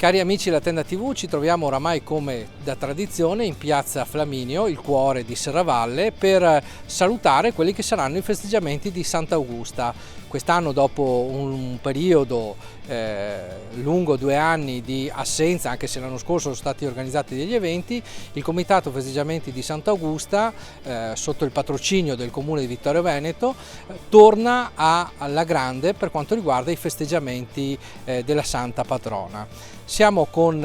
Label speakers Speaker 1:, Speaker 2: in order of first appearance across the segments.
Speaker 1: Cari amici della Tenda TV, ci troviamo oramai come da tradizione in piazza Flaminio, il cuore di Serravalle, per salutare quelli che saranno i festeggiamenti di Sant'Augusta. Quest'anno, dopo un periodo lungo 2 anni di assenza, anche se l'anno scorso sono stati organizzati degli eventi, il Comitato Festeggiamenti di Sant'Augusta, sotto il patrocinio del Comune di Vittorio Veneto, torna alla grande per quanto riguarda i festeggiamenti della Santa Patrona. Siamo con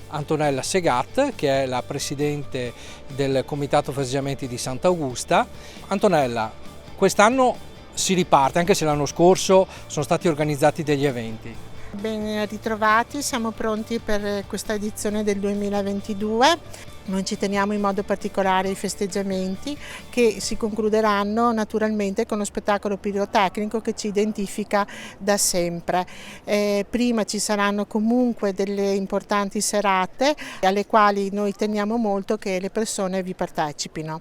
Speaker 1: Antonella Segat, che è la Presidente del Comitato Festeggiamenti di Sant'Augusta. Antonella, quest'anno si riparte, anche se l'anno scorso sono stati organizzati degli eventi.
Speaker 2: Ben ritrovati, siamo pronti per questa edizione del 2022. Noi ci teniamo in modo particolare ai festeggiamenti che si concluderanno naturalmente con lo spettacolo pirotecnico che ci identifica da sempre. Prima ci saranno comunque delle importanti serate alle quali noi teniamo molto che le persone vi partecipino.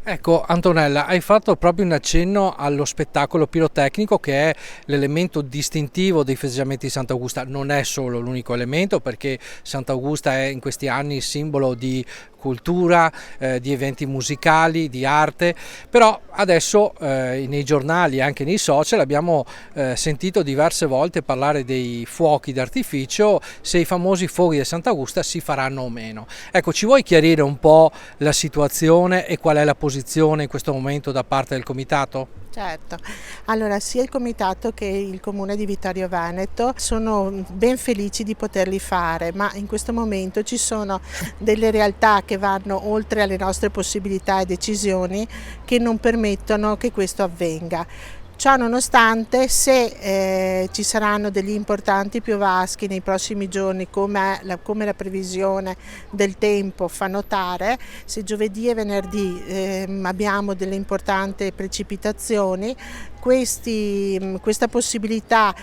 Speaker 1: Ecco Antonella, hai fatto proprio un accenno allo spettacolo pirotecnico, che è l'elemento distintivo dei festeggiamenti di Sant'Augusta. Non è solo l'unico elemento, perché Sant'Augusta è in questi anni simbolo di cultura, di eventi musicali, di arte, però adesso nei giornali e anche nei social abbiamo sentito diverse volte parlare dei fuochi d'artificio, se i famosi fuochi di Sant'Augusta si faranno o meno. Ecco, ci vuoi chiarire un po' la situazione e qual è la posizione in questo momento da parte del Comitato?
Speaker 2: Certo, allora sia il Comitato che il Comune di Vittorio Veneto sono ben felici di poterli fare, ma in questo momento ci sono delle realtà che vanno oltre alle nostre possibilità e decisioni che non permettono che questo avvenga. Ciò nonostante, se ci saranno degli importanti piovaschi nei prossimi giorni, come la previsione del tempo fa notare, se giovedì e venerdì abbiamo delle importanti precipitazioni, questa possibilità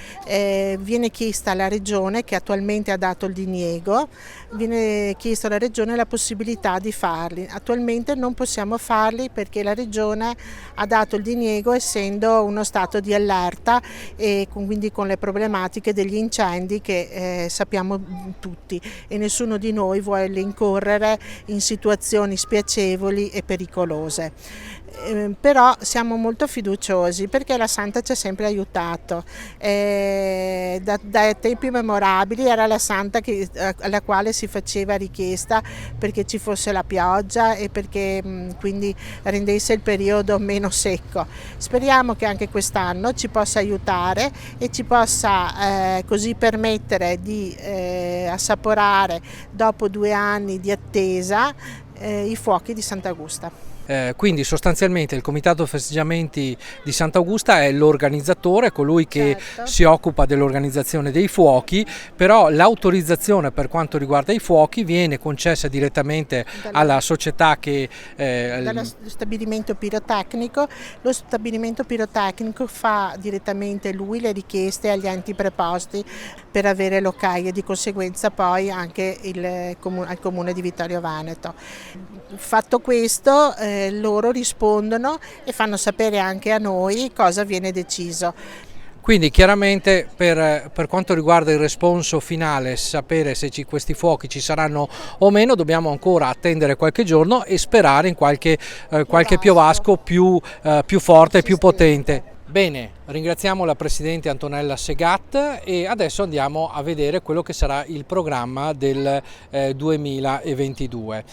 Speaker 2: viene chiesta alla Regione, che attualmente ha dato il diniego, viene chiesto alla Regione la possibilità di farli. Attualmente non possiamo farli perché la Regione ha dato il diniego essendo uno stato di allerta e quindi con le problematiche degli incendi che sappiamo tutti, e nessuno di noi vuole incorrere in situazioni spiacevoli e pericolose. Però siamo molto fiduciosi perché la Santa ci ha sempre aiutato, da tempi memorabili era la Santa alla quale si faceva richiesta perché ci fosse la pioggia e perché quindi rendesse il periodo meno secco. Speriamo che anche quest'anno ci possa aiutare e ci possa così permettere di assaporare, dopo 2 anni di attesa, i fuochi di Sant'Augusta.
Speaker 1: Quindi sostanzialmente il Comitato Festeggiamenti di Sant'Augusta è l'organizzatore, colui che si occupa dell'organizzazione dei fuochi, però l'autorizzazione per quanto riguarda i fuochi viene concessa direttamente alla società che
Speaker 2: dallo stabilimento pirotecnico. Lo stabilimento pirotecnico fa direttamente lui le richieste agli enti preposti per avere l'ok, e di conseguenza poi anche al Comune di Vittorio Veneto. Fatto questo, loro rispondono e fanno sapere anche a noi cosa viene deciso.
Speaker 1: Quindi chiaramente per quanto riguarda il responso finale, sapere se questi fuochi ci saranno o meno, dobbiamo ancora attendere qualche giorno e sperare in qualche piovasco più forte e più potente. Bene, ringraziamo la Presidente Antonella Segat e adesso andiamo a vedere quello che sarà il programma del 2022.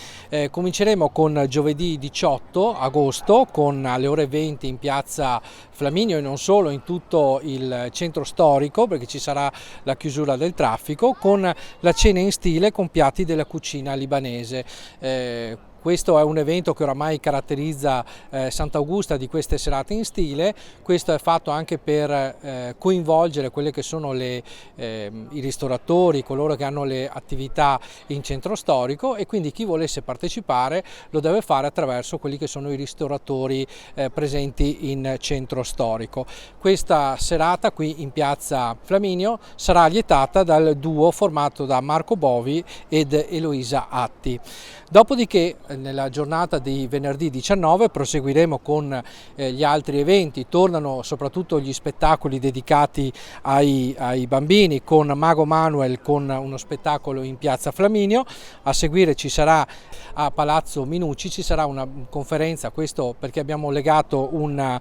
Speaker 1: Cominceremo con giovedì 18 agosto alle ore 20 in piazza Flaminio e non solo, in tutto il centro storico, perché ci sarà la chiusura del traffico, con la cena in stile con piatti della cucina libanese. Questo è un evento che oramai caratterizza Sant'Augusta, di queste serate in stile. Questo è fatto anche per coinvolgere quelle che sono i ristoratori, coloro che hanno le attività in centro storico, e quindi chi volesse partecipare lo deve fare attraverso quelli che sono i ristoratori presenti in centro storico. Questa serata qui in piazza Flaminio sarà lietata dal duo formato da Marco Bovi ed Eloisa Atti. Dopodiché nella giornata di venerdì 19 proseguiremo con gli altri eventi. Tornano soprattutto gli spettacoli dedicati ai bambini, con Mago Manuel con uno spettacolo in Piazza Flaminio. A seguire ci sarà a Palazzo Minucci, ci sarà una conferenza, questo perché abbiamo legato una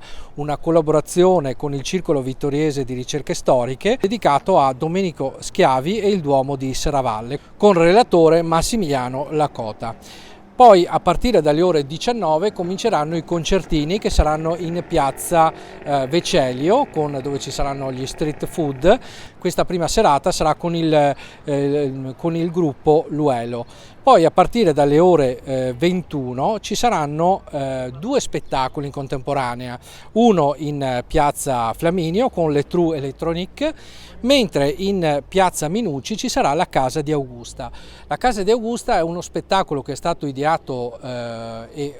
Speaker 1: collaborazione con il Circolo Vittoriese di Ricerche Storiche dedicato a Domenico Schiavi e il Duomo di Serravalle, con relatore Massimiliano Lacota. Poi a partire dalle ore 19 cominceranno i concertini che saranno in piazza Vecelio, dove ci saranno gli street food. Questa prima serata sarà con il gruppo Luelo. Poi a partire dalle ore 21 ci saranno due spettacoli in contemporanea, uno in piazza Flaminio con le True Electronic, mentre in piazza Minucci ci sarà la Casa di Augusta. La Casa di Augusta è uno spettacolo che è stato ideato e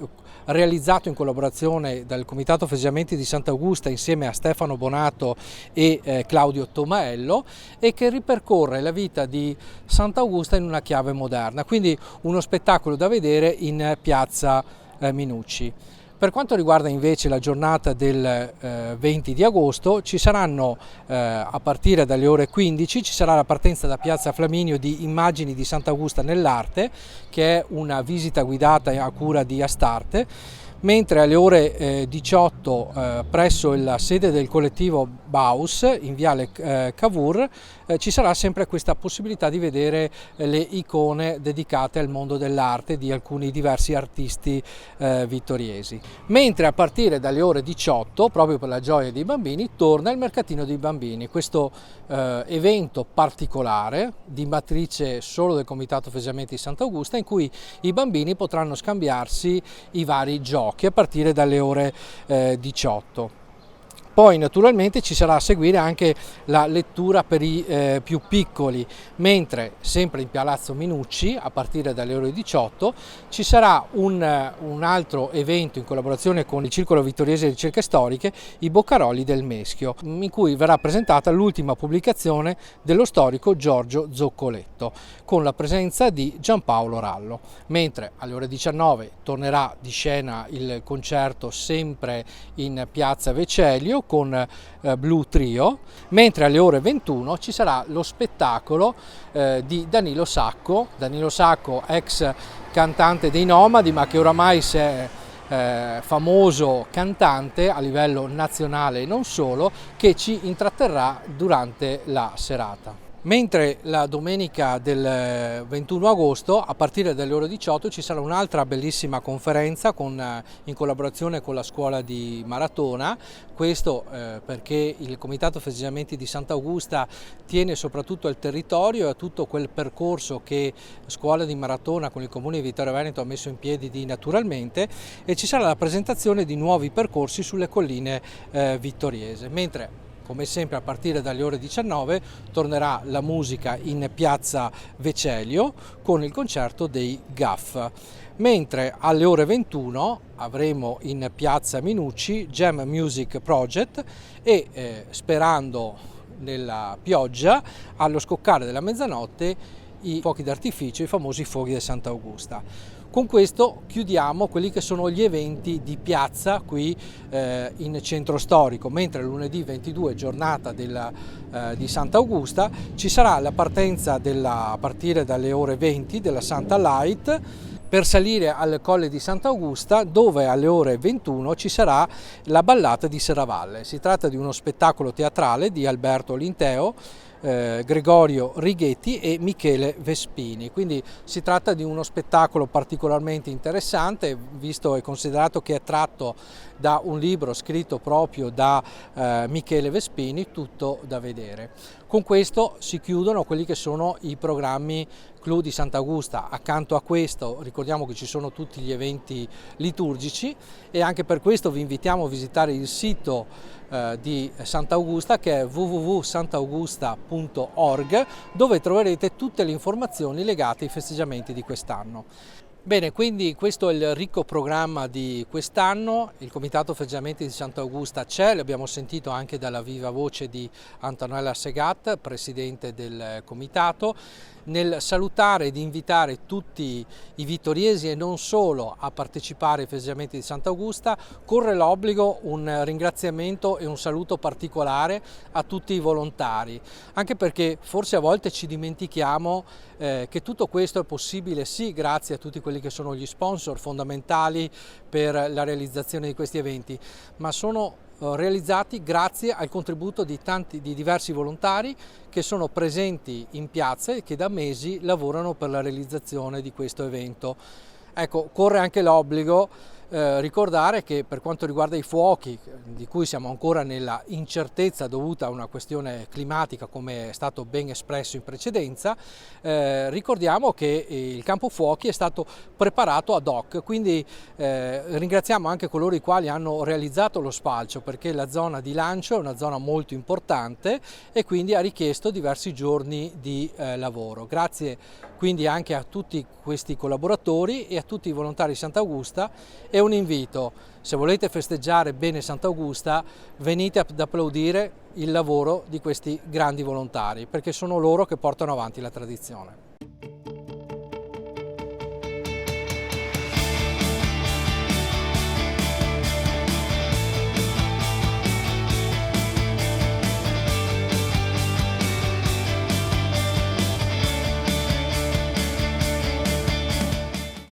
Speaker 1: realizzato in collaborazione dal Comitato Festeggiamenti di Sant'Augusta insieme a Stefano Bonato e Claudio Tomaello, e che ripercorre la vita di Sant'Augusta in una chiave moderna, quindi uno spettacolo da vedere in piazza Minucci. Per quanto riguarda invece la giornata del 20 di agosto ci saranno a partire dalle ore 15 ci sarà la partenza da piazza Flaminio di Immagini di Sant'Augusta nell'arte, che è una visita guidata a cura di Astarte, mentre alle ore 18 presso la sede del collettivo Baus in viale Cavour ci sarà sempre questa possibilità di vedere le icone dedicate al mondo dell'arte di alcuni diversi artisti vittoriesi. Mentre a partire dalle ore 18, proprio per la gioia dei bambini, torna il mercatino dei bambini, questo evento particolare di matrice solo del Comitato Festeggiamenti di Sant'Augusta, in cui i bambini potranno scambiarsi i vari giochi a partire dalle ore 18. Poi naturalmente ci sarà a seguire anche la lettura per i più piccoli, mentre sempre in Palazzo Minucci a partire dalle ore 18 ci sarà un altro evento in collaborazione con il Circolo Vittoriese di Ricerche Storiche, i Boccaroli del Meschio, in cui verrà presentata l'ultima pubblicazione dello storico Giorgio Zoccoletto, con la presenza di Giampaolo Rallo, mentre alle ore 19 tornerà di scena il concerto sempre in piazza Vecelio con Blue Trio, mentre alle ore 21 ci sarà lo spettacolo di Danilo Sacco, ex cantante dei Nomadi, ma che oramai si è famoso cantante a livello nazionale e non solo, che ci intratterrà durante la serata. Mentre la domenica del 21 agosto a partire dalle ore 18 ci sarà un'altra bellissima conferenza in collaborazione con la scuola di Maratona, questo perché il Comitato Festeggiamenti di Sant'Augusta tiene soprattutto al territorio e a tutto quel percorso che scuola di Maratona con il Comune di Vittorio Veneto ha messo in piedi di Naturalmente, e ci sarà la presentazione di nuovi percorsi sulle colline vittoriese, mentre come sempre a partire dalle ore 19 tornerà la musica in piazza Vecelio con il concerto dei Gaff, mentre alle ore 21 avremo in piazza Minucci Jam Music Project e sperando nella pioggia allo scoccare della mezzanotte i fuochi d'artificio, i famosi fuochi di Sant'Augusta. Con questo chiudiamo quelli che sono gli eventi di piazza qui in centro storico, mentre lunedì 22, giornata di Sant'Augusta, ci sarà la partenza a partire dalle ore 20 della Santa Light per salire al Colle di Sant'Augusta, dove alle ore 21 ci sarà la ballata di Serravalle. Si tratta di uno spettacolo teatrale di Alberto Linteo, Gregorio Righetti e Michele Vespini, quindi si tratta di uno spettacolo particolarmente interessante, visto e considerato che è tratto da un libro scritto proprio da Michele Vespini, tutto da vedere. Con questo si chiudono quelli che sono i programmi Clou di Sant'Augusta. Accanto a questo ricordiamo che ci sono tutti gli eventi liturgici, e anche per questo vi invitiamo a visitare il sito di Sant'Augusta, che è www.santaugusta.org, dove troverete tutte le informazioni legate ai festeggiamenti di quest'anno. Bene, quindi questo è il ricco programma di quest'anno. Il Comitato Festeggiamenti di Sant'Augusta c'è, l'abbiamo sentito anche dalla viva voce di Antonella Segat, presidente del comitato. Nel salutare ed invitare tutti i vittoriesi e non solo a partecipare ai festeggiamenti di Sant'Augusta, corre l'obbligo un ringraziamento e un saluto particolare a tutti i volontari, anche perché forse a volte ci dimentichiamo che tutto questo è possibile sì grazie a tutti quelli che sono gli sponsor fondamentali per la realizzazione di questi eventi, ma sono realizzati grazie al contributo di diversi volontari che sono presenti in piazza e che da mesi lavorano per la realizzazione di questo evento. Ecco, corre anche l'obbligo ricordare che per quanto riguarda i fuochi, di cui siamo ancora nella incertezza dovuta a una questione climatica come è stato ben espresso in precedenza, ricordiamo che il campo fuochi è stato preparato ad hoc, quindi ringraziamo anche coloro i quali hanno realizzato lo spalcio, perché la zona di lancio è una zona molto importante e quindi ha richiesto diversi giorni di lavoro. Grazie quindi anche a tutti questi collaboratori e a tutti i volontari di Sant'Augusta, e un invito: se volete festeggiare bene Sant'Augusta, venite ad applaudire il lavoro di questi grandi volontari, perché sono loro che portano avanti la tradizione.